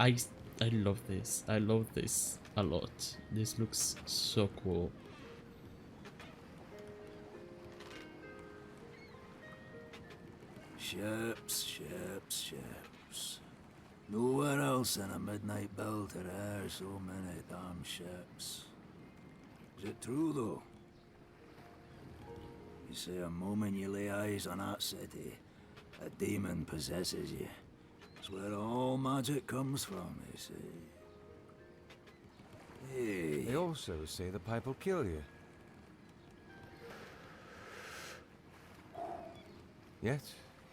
I I love this. I love this a lot. This looks so cool. Ships, ships, ships. Nowhere else in a midnight build are there so many damn ships. Is it true though? You say a moment you lay eyes on that city, a demon possesses you. It's where all magic comes from, they say. Hey. They also say the pipe will kill you. Yet,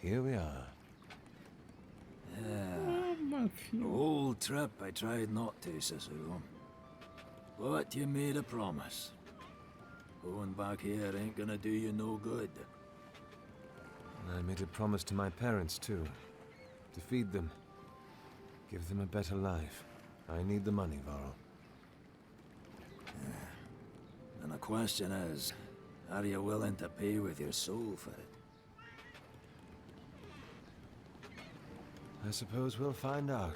here we are. Yeah. The whole trip I tried not to, Cicero. But you made a promise. Going back here ain't gonna do you no good. I made a promise to my parents, too. To feed them. Give them a better life. I need the money, Varl. And the question is, are you willing to pay with your soul for it? I suppose we'll find out.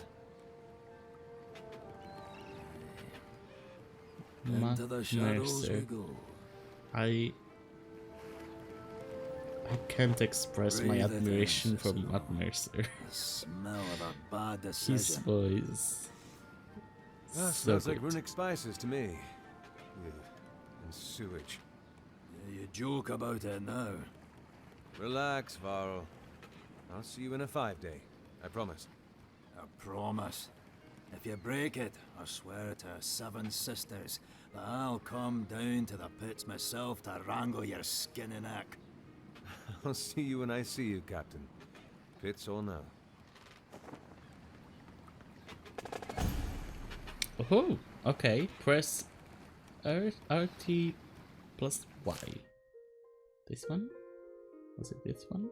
Into the shadows we go. I can't express my Breathe it in, admiration for Cicero. Matt Mercer. The smell of a bad His decision. voice. Ah, So smells like good. runic spices to me. Ugh, and sewage. You joke about it now. Relax, Varl. I'll see you in a 5-day. I promise. A promise. If you break it, I swear to 7 sisters that I'll come down to the pits myself to wrangle your skinny neck. I'll see you when I see you, Captain. Pits or no. Oh, okay. Press RT plus Y. This one? Was it this one?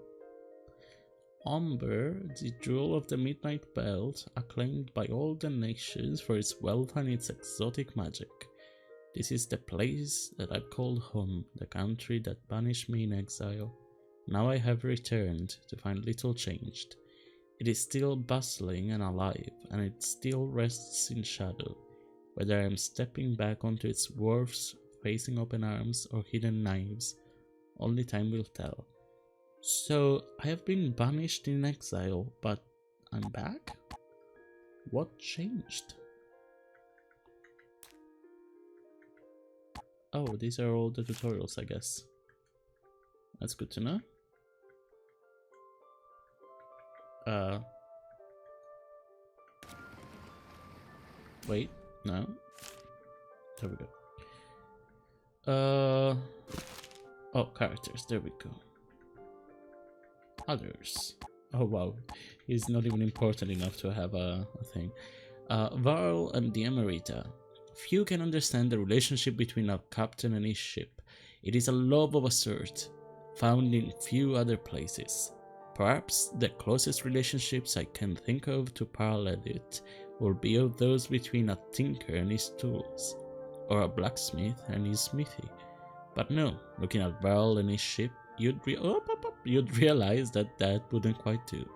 Umber, the jewel of the Midnight Belt, acclaimed by all the nations for its wealth and its exotic magic. This is the place that I called home, the country that banished me in exile. Now I have returned to find little changed. It is still bustling and alive, and it still rests in shadow. Whether I am stepping back onto its wharfs, facing open arms, or hidden knives, only time will tell. So, I have been banished in exile, but I'm back? What changed? Oh, these are all the tutorials, I guess. That's good to know. Wait, no. There we go. Oh, characters, there we go. Others. Oh wow, he's not even important enough to have a thing. Varl and the Emerita. Few can understand the relationship between a captain and his ship. It is a love of a sort, found in few other places. Perhaps the closest relationships I can think of to parallel it will be of those between a tinker and his tools, or a blacksmith and his smithy. But no, looking at Varl and his ship, you'd realize that wouldn't quite do.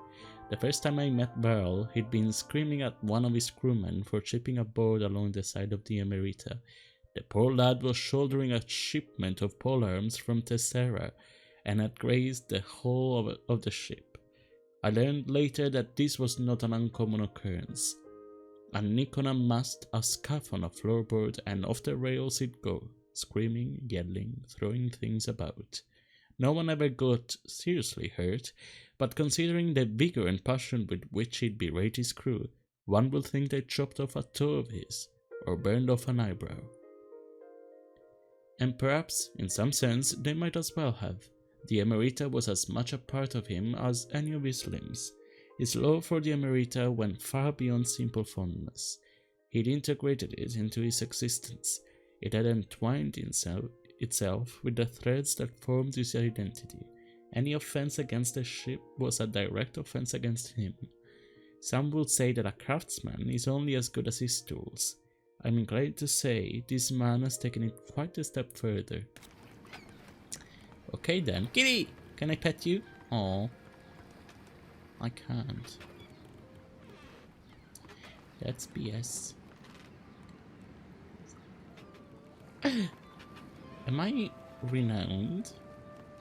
The first time I met Varl, he'd been screaming at one of his crewmen for chipping a board along the side of the Emerita. The poor lad was shouldering a shipment of polearms from Tessera, and had grazed the hull of the ship. I learned later that this was not an uncommon occurrence. A Nikona masked a scuff on a floorboard, and off the rails he'd go, screaming, yelling, throwing things about. No one ever got seriously hurt, but considering the vigor and passion with which he'd berate his crew, one would think they chopped off a toe of his, or burned off an eyebrow. And perhaps, in some sense, they might as well have. The Emerita was as much a part of him as any of his limbs. His love for the Emerita went far beyond simple fondness. He'd integrated it into his existence. It had entwined itself with the threads that formed his identity. Any offense against the ship was a direct offense against him. Some would say that a craftsman is only as good as his tools. I'm inclined to say this man has taken it quite a step further. Okay then. Kitty! Can I pet you? Aw. I can't. That's BS. Am I renowned?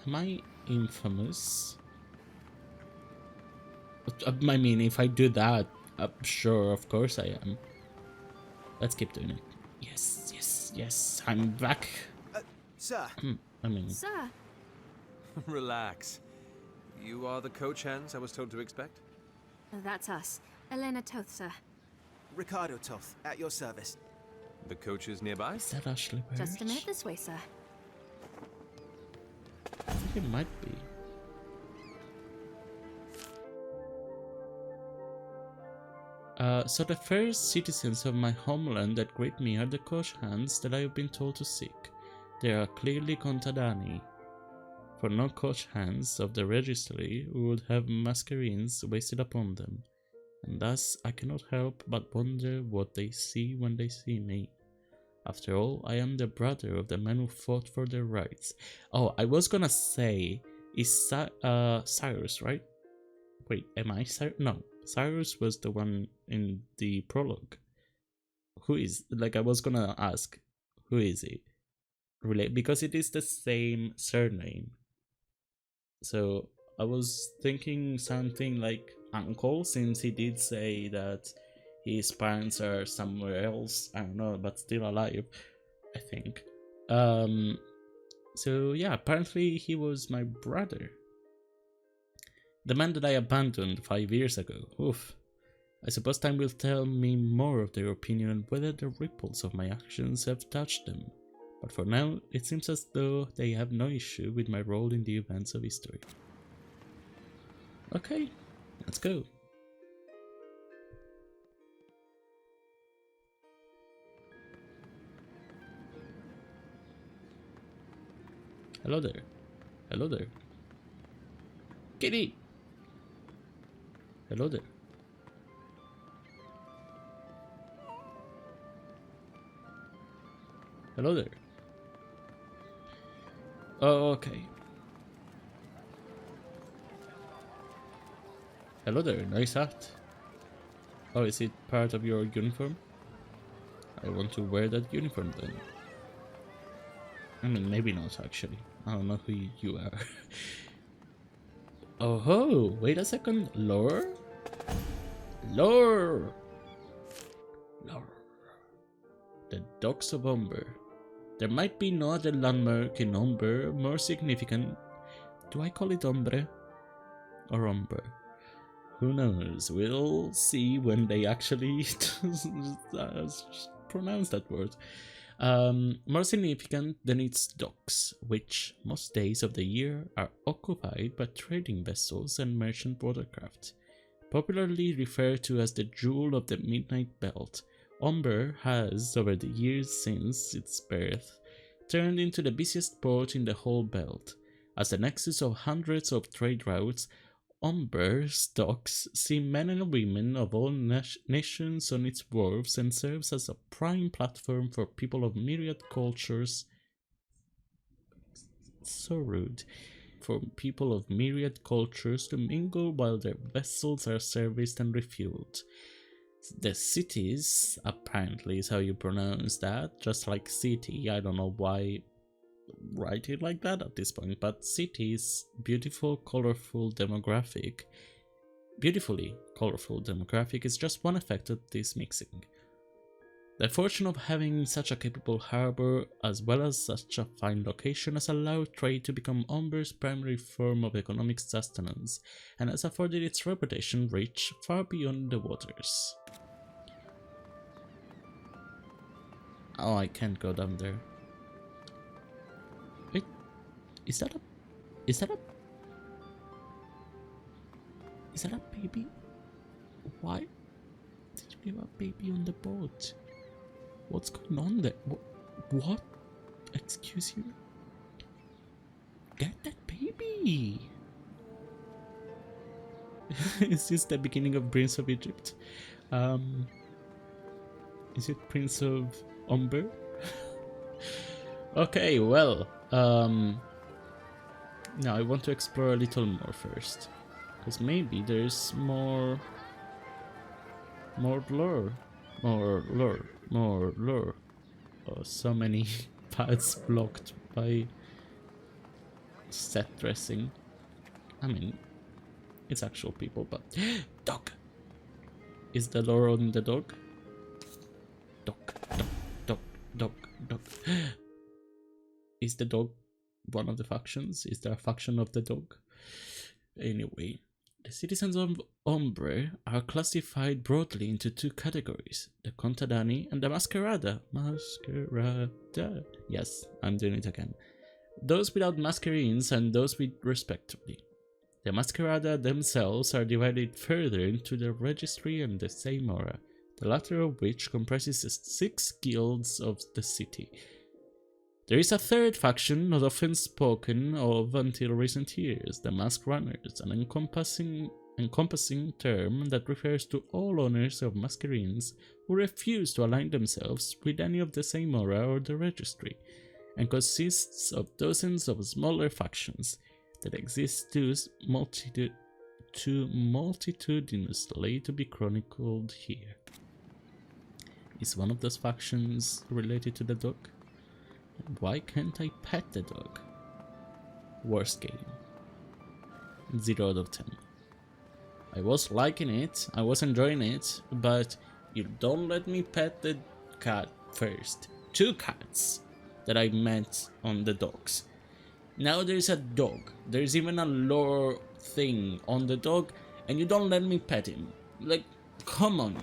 Am I infamous? I mean, if I do that, sure, of course I am. Let's keep doing it. Yes, yes, yes, I'm back. Sir! I mean... Sir, Relax. You are the coach hands I was told to expect? that's us. Elena Toth, sir. Ricardo Toth, at your service. The coach is nearby? Is that Ashley Birch? Just a minute this way, sir. I think it might be. So the first citizens of my homeland that greet me are the coach hands that I have been told to seek. They are clearly contadani. For no coach hands of the registry would have masquerades wasted upon them, and thus I cannot help but wonder what they see when they see me. After all, I am the brother of the men who fought for their rights. Oh, I was gonna say, is Cyrus, right? Wait, am I Cyrus? No, Cyrus was the one in the prologue. Who is, like, I was gonna ask, who is he? Because it is the same surname. So I was thinking something like uncle, since he did say that his parents are somewhere else. I don't know, but still alive, I think. So yeah, apparently he was my brother. The man that I abandoned 5 years ago. Oof. I suppose time will tell me more of their opinion and whether the ripples of my actions have touched them. But for now, it seems as though they have no issue with my role in the events of history. Okay, let's go. Hello there. Hello there. Kitty! Hello there. Hello there. Oh, okay. Hello there, nice hat. Oh, is it part of your uniform? I want to wear that uniform then. I mean, maybe not actually. I don't know who you are. Oh ho! Wait a second. Lore? Lore! Lore. The docks of Umber. There might be no other landmark in Umber more significant. Do I call it Umbre? Or Umber? Who knows? We'll see when they actually pronounce that word. More significant than its docks, which most days of the year are occupied by trading vessels and merchant watercraft. Popularly referred to as the Jewel of the Midnight Belt, Umber has, over the years since its birth, turned into the busiest port in the whole belt. As the nexus of hundreds of trade routes, Umber's docks see men and women of all nations on its wharves and serves as a prime platform for people of myriad cultures. So rude. For people of myriad cultures to mingle while their vessels are serviced and refueled. The cities, apparently is how you pronounce that, just like city. I don't know why write it like that at this point, but cities, beautifully colorful demographic is just one effect of this mixing. The fortune of having such a capable harbor as well as such a fine location has allowed trade to become Umber's primary form of economic sustenance and has afforded its reputation reach far beyond the waters. Oh, I can't go down there. Wait, is that a baby? Why did you leave a baby on the boat? What's going on there? What? Excuse you? Get that baby! Is this the beginning of Prince of Egypt? Is it Prince of Umber? Okay, well, now I want to explore a little more first, because maybe there's more More lore. More lore. More lore. Oh, so many paths blocked by set dressing. I mean, it's actual people, but... Dog! Is the lore on the dog? Dog, dog, dog, dog, dog. Is the dog one of the factions? Is there a faction of the dog? Anyway, the citizens of Ombre are classified broadly into two categories, the Contadani and the Masquerada. Masquerada. Yes, I'm doing it again. Those without masquerines and those with respectively. The Masquerada themselves are divided further into the Registry and the Seimora, the latter of which comprises the 6 guilds of the city. There is a third faction not often spoken of until recent years, the Mask Runners, an encompassing term that refers to all owners of masquerines who refuse to align themselves with any of the Seimora or the Registry, and consists of dozens of smaller factions that exist too multitudinously to be chronicled here. Is one of those factions related to the dog? And why can't I pet the dog? Worst game. 0 out of 10. I was liking it, I was enjoying it, but you don't let me pet the cat first. 2 cats that I met on the dogs. Now there's a dog. There's even a lore thing on the dog, and you don't let me pet him. Like, come on.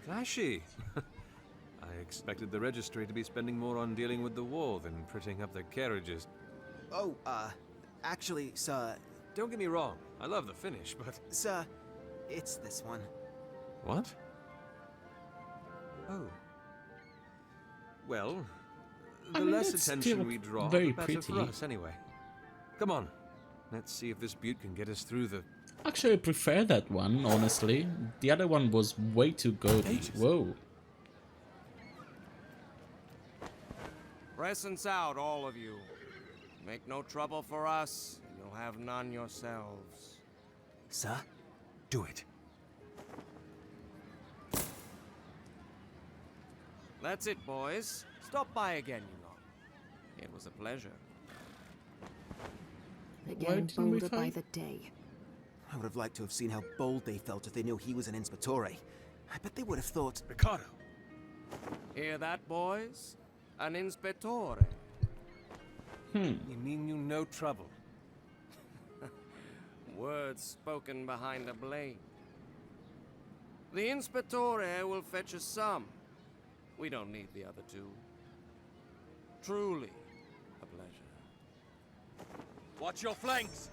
Flashy. I expected the registry to be spending more on dealing with the war than prettying up their carriages. Oh, actually, sir, Don't get me wrong, I love the finish, but... sir, it's this one. What? Oh. Well, the I mean, less it's attention still we draw, very the better pretty. for us anyway. Come on, let's see if this butte can get us through the... Actually, I prefer that one, honestly. The other one was way too goaty. Whoa. Presence out, all of you. Make no trouble for us, and you'll have none yourselves. Sir, do it. That's it, boys. Stop by again, you know. It was a pleasure. They're Why getting didn't we bolder by fight? the day. I would have liked to have seen how bold they felt if they knew he was an Inspectore. I bet they would have thought... Ricardo! Hear that, boys? An Inspectore. You mean you know trouble? Words spoken behind a blade. The Inspectore will fetch us some. We don't need the other 2. Truly a pleasure. Watch your flanks!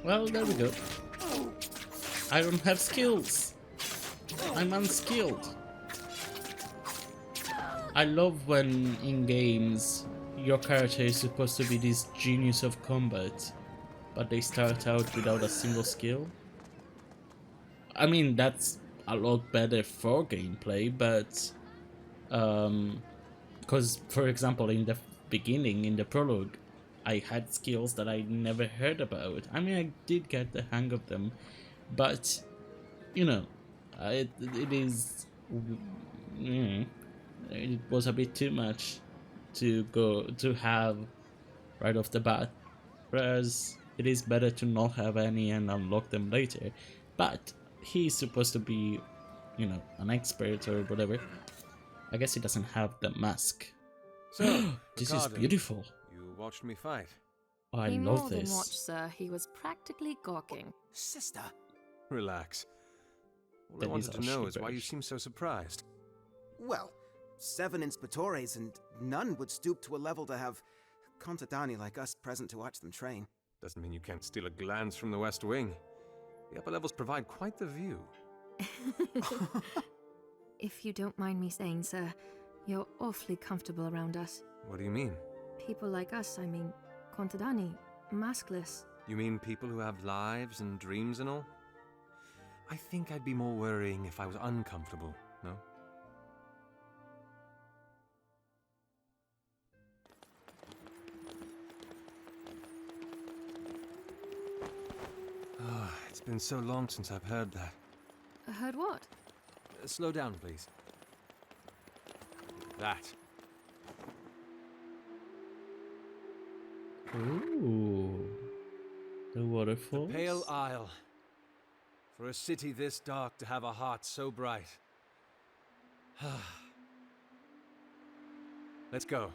Well, there we go. I don't have skills. I'm unskilled. I love when in games your character is supposed to be this genius of combat, but they start out without a single skill. I mean, that's a lot better for gameplay, but because, for example, in the beginning, in the prologue, I had skills that I never heard about. I mean, I did get the hang of them, but, you know, it was a bit too much to have right off the bat, whereas it is better to not have any and unlock them later. But he's supposed to be, you know, an expert or whatever. I guess he doesn't have the mask. So, This is Ricardo, beautiful. You watched me fight. I He love more than this. watched, sir. He was practically gawking. Sister, Relax. All I Then wanted he's to all know is why you sheepish. seem so surprised. well, 7 Inspectores and none would stoop to a level to have Contadani like us present to watch them train. Doesn't mean you can't steal a glance from the West Wing. The upper levels provide quite the view. If you don't mind me saying, sir, you're awfully comfortable around us. What do you mean? People like us, I mean, Contadani, maskless. You mean people who have lives and dreams and all? I think I'd be more worrying if I was uncomfortable, no? It's been so long since I've heard that. Heard what? Slow down, please. That. Ooh. The The waterfalls. Pale Isle. For a city this dark to have a heart so bright. Let's go.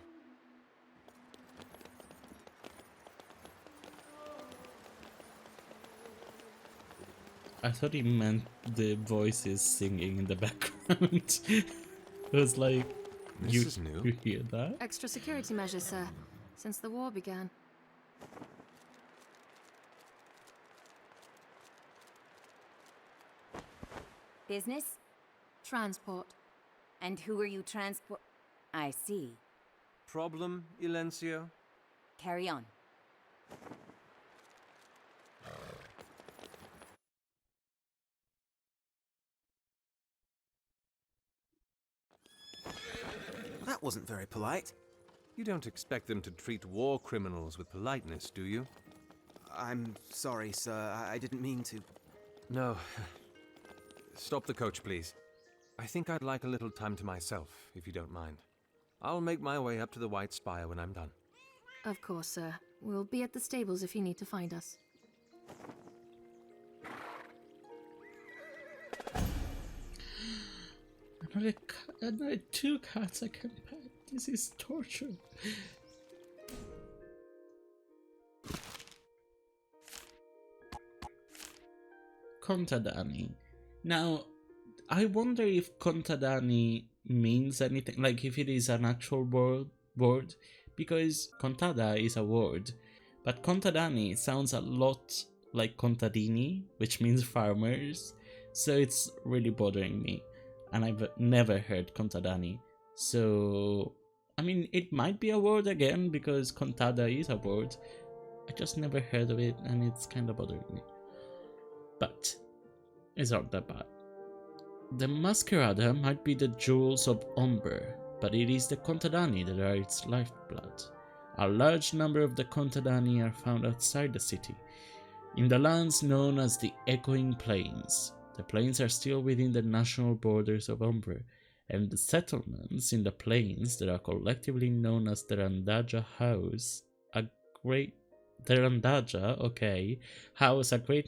I thought he meant the voices singing in the background. It was like, This is new. you hear that? Extra security measures, sir, since the war began. Business? Transport. And who are you transport? I see. Problem, Ilencio? Carry on. That wasn't very polite. You don't expect them to treat war criminals with politeness, do you? I'm sorry, sir. I didn't mean to. No. Stop the coach, please. I think I'd like a little time to myself, if you don't mind. I'll make my way up to the White Spire when I'm done. Of course, sir. We'll be at the stables if you need to find us. Another 2 cats I can pet. This is torture. Contadani. Now, I wonder if Contadani means anything, like if it is an actual word, because Contada is a word, but Contadani sounds a lot like Contadini, which means farmers, so it's really bothering me, and I've never heard Contadani, so I mean, it might be a word again, because Contada is a word, I just never heard of it, and it's kind of bothering me, but it's not that bad. The Masquerada might be the jewels of Umber, but it is the Contadani that are its lifeblood. A large number of the Contadani are found outside the city, in the lands known as the Echoing Plains. The plains are still within the national borders of Umber, and the settlements in the plains that are collectively known as the Randaja house a great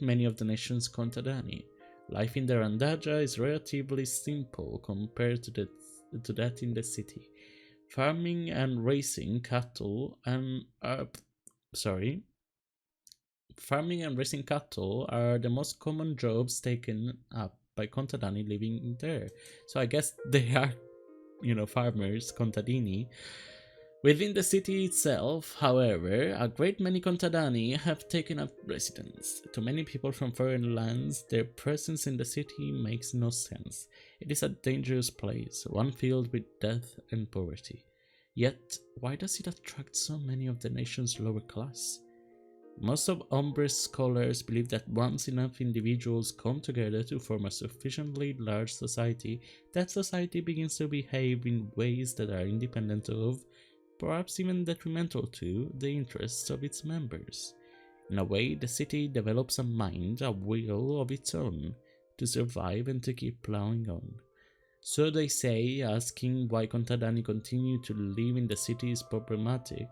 many of the nation's Contadani. Life in the Randaja is relatively simple compared to that in the city. Farming and raising cattle are the most common jobs taken up by Contadini living there. So I guess they are, farmers, Contadini. Within the city itself, however, a great many Contadani have taken up residence. To many people from foreign lands, their presence in the city makes no sense. It is a dangerous place, one filled with death and poverty. Yet, why does it attract so many of the nation's lower class? Most of Umber's scholars believe that once enough individuals come together to form a sufficiently large society, that society begins to behave in ways that are independent of, perhaps even detrimental to, the interests of its members. In a way, the city develops a mind, a will of its own, to survive and to keep plowing on. So they say, asking why Contadani continue to live in the city is problematic.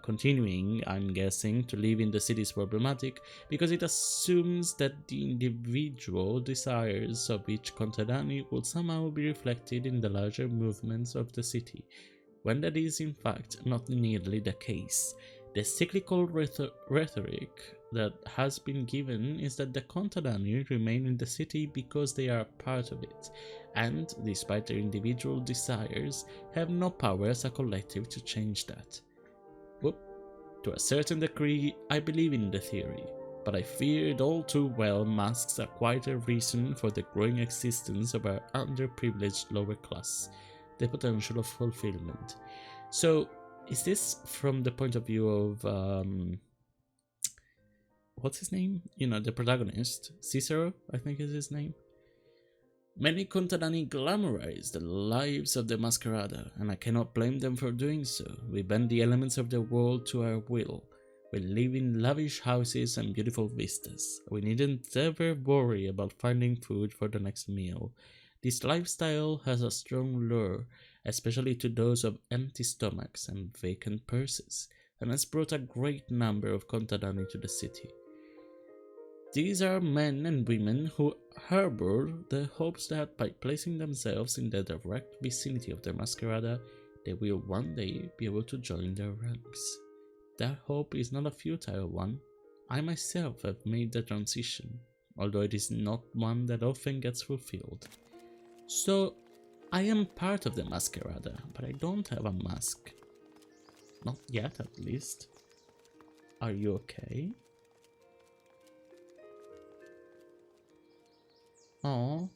Continuing, I'm guessing, to live in the city is problematic because it assumes that the individual desires of each Contadani will somehow be reflected in the larger movements of the city, when that is in fact not nearly the case. The cyclical rhetoric that has been given is that the Contadani remain in the city because they are part of it, and, despite their individual desires, have no power as a collective to change that. To a certain degree, I believe in the theory, but I fear it all too well masks a quieter reason for the growing existence of our underprivileged lower class, the potential of fulfillment. So, is this from the point of view of, what's his name? The protagonist, Cicero, I think is his name? Many Contadani glamorize the lives of the Masquerada, and I cannot blame them for doing so. We bend the elements of the world to our will. We live in lavish houses and beautiful vistas. We needn't ever worry about finding food for the next meal. This lifestyle has a strong lure, especially to those of empty stomachs and vacant purses, and has brought a great number of contadani to the city. These are men and women who harbor the hopes that by placing themselves in the direct vicinity of their Masquerada, they will one day be able to join their ranks. That hope is not a futile one. I myself have made the transition, although it is not one that often gets fulfilled. So, I am part of the Masquerada, but I don't have a mask. Not yet, at least. Are you okay? Oh,